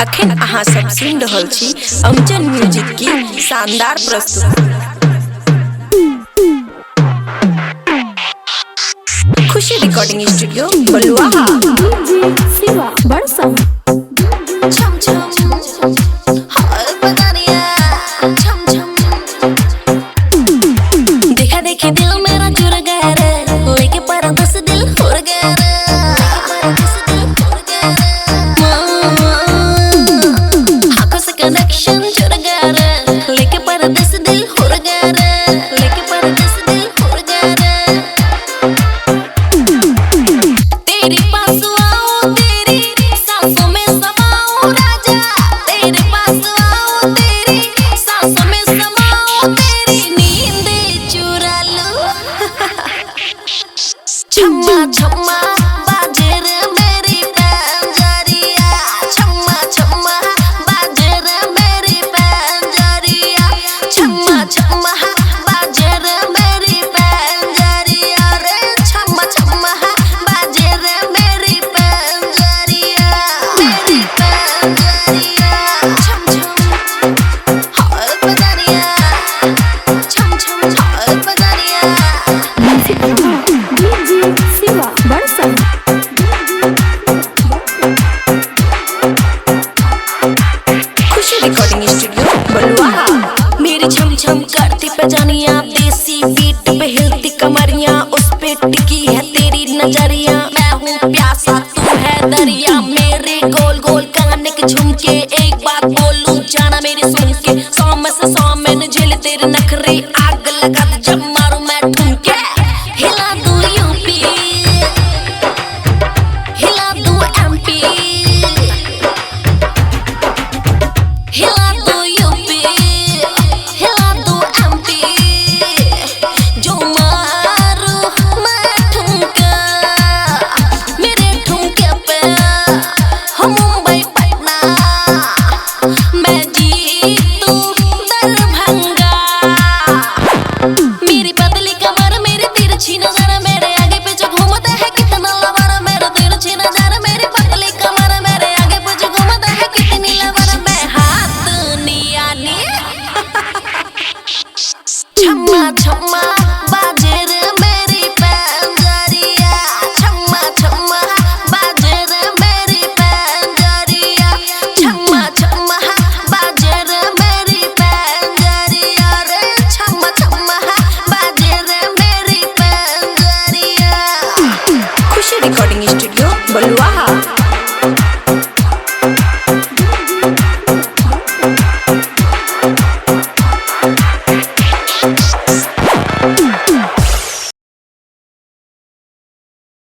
अखन अहाँ सब सुन रहल छी अमजन म्यूजिक की शानदार प्रस्तुति। खुशी रिकॉर्डिंग स्टूडियो बलुआहा। शिवा बड़सम छम छम हाय बदनिया छम छम। देखा देखी दिल मेरा जुड़ गया रे, लेके परदेस दिल उड़ गया रे। आंखों से कनेक्शन जुड़ गया रे, लेके परदेस दिल उड़ गया रे, लेके परदेस दिल उड़ गया रे। तेरे पास आओ तेरी सांसों में समाओ राजा, तेरे पास आओ तेरी सांसों में समाओ, तेरी नींद चुरा लूं। छम्मा छम्मा बाजे रे मेरी पंजरिया, छम्मा छम्मा बाजे रे मेरी पंजरिया, छम्मा छम्मा बाजे रे मेरी पंजरिया रे, छम्मा छम्मा बाजे रे मेरी पंजरिया, मेरी पंजरिया। छम छम हाय बदनिया, छम छम हाय बदनिया। डीजे शिवा बड़सम खुशी रिकॉर्डिंग स्टूडियो बलुआहा। मेरी छम छम करती पजानियां, देसी बीट पे हिलती कमरियां, उस पे टिकी है तेरी नजरिया। मैं हूँ प्यासा तू है दरिया, मेरे गोल गोल काने के झुमके। एक बात बोलूं जाना मेरी सुन के, 100 में से 100 मैंने झेले तेरे नखरे। आग